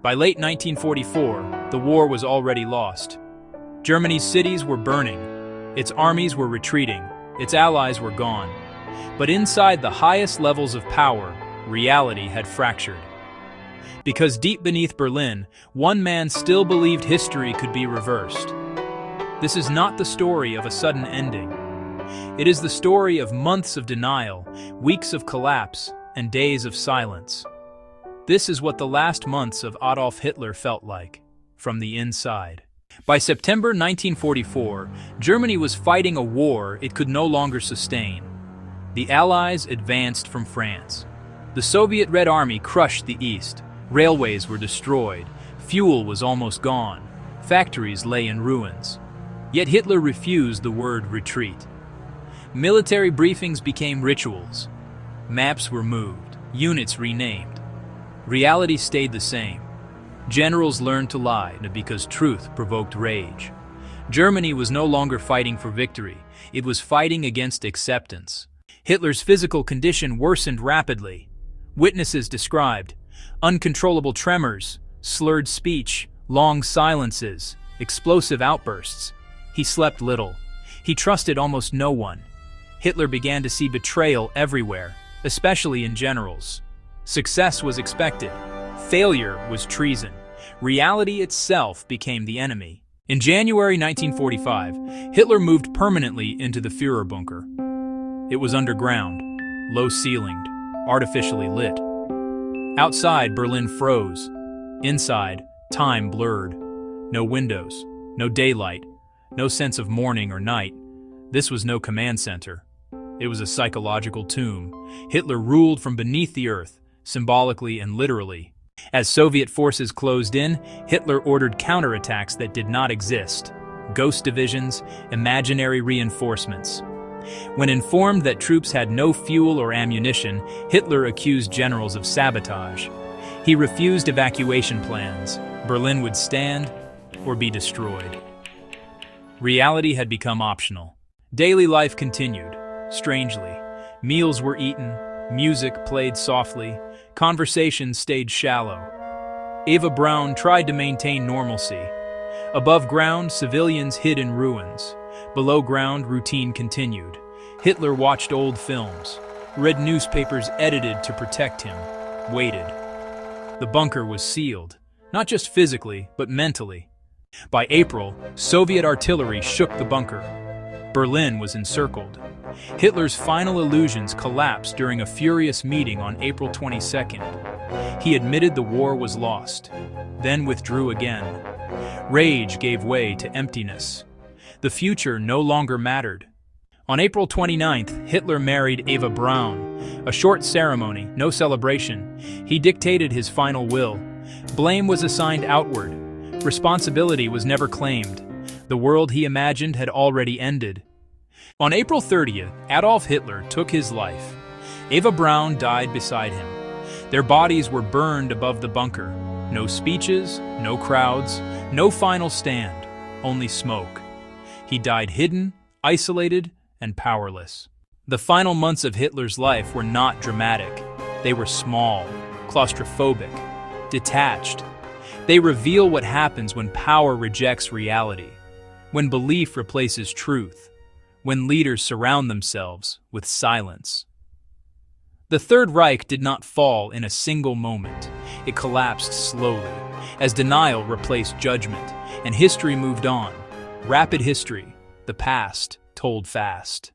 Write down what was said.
By late 1944, the war was already lost. Germany's cities were burning, its armies were retreating, its allies were gone. But inside the highest levels of power, reality had fractured. Because deep beneath Berlin, one man still believed history could be reversed. This is not the story of a sudden ending. It is the story of months of denial, weeks of collapse, and days of silence. This is what the last months of Adolf Hitler felt like, from the inside. By September 1944, Germany was fighting a war it could no longer sustain. The Allies advanced from France. The Soviet Red Army crushed the East. Railways were destroyed. Fuel was almost gone. Factories lay in ruins. Yet Hitler refused the word retreat. Military briefings became rituals. Maps were moved, units renamed. Reality stayed the same. Generals learned to lie because truth provoked rage. Germany was no longer fighting for victory. It was fighting against acceptance. Hitler's physical condition worsened rapidly. Witnesses described uncontrollable tremors, slurred speech, long silences, explosive outbursts. He slept little. He trusted almost no one. Hitler began to see betrayal everywhere, especially in generals. Success was expected. Failure was treason. Reality itself became the enemy. In January 1945, Hitler moved permanently into the Führerbunker. It was underground, low-ceilinged, artificially lit. Outside, Berlin froze. Inside, time blurred. No windows, no daylight, no sense of morning or night. This was no command center. It was a psychological tomb. Hitler ruled from beneath the earth, symbolically and literally. As Soviet forces closed in, Hitler ordered counterattacks that did not exist. Ghost divisions, imaginary reinforcements. When informed that troops had no fuel or ammunition, Hitler accused generals of sabotage. He refused evacuation plans. Berlin would stand or be destroyed. Reality had become optional. Daily life continued, strangely. Meals were eaten, music played softly, conversations stayed shallow. Eva Braun tried to maintain normalcy. Above ground, civilians hid in ruins. Below ground, routine continued. Hitler watched old films, read newspapers edited to protect him, waited. The bunker was sealed, not just physically, but mentally. By April, Soviet artillery shook the bunker. Berlin was encircled. Hitler's final illusions collapsed during a furious meeting on April 22nd. He admitted the war was lost, then withdrew again. Rage gave way to emptiness. The future no longer mattered. On April 29th, Hitler married Eva Braun. A short ceremony, no celebration. He dictated his final will. Blame was assigned outward. Responsibility was never claimed. The world he imagined had already ended. On April 30th, Adolf Hitler took his life. Eva Braun died beside him. Their bodies were burned above the bunker. No speeches, no crowds, no final stand, only smoke. He died hidden, isolated, and powerless. The final months of Hitler's life were not dramatic. They were small, claustrophobic, detached. They reveal what happens when power rejects reality, when belief replaces truth, when leaders surround themselves with silence. The Third Reich did not fall in a single moment. It collapsed slowly, as denial replaced judgment, and history moved on. Rapid history, the past told fast.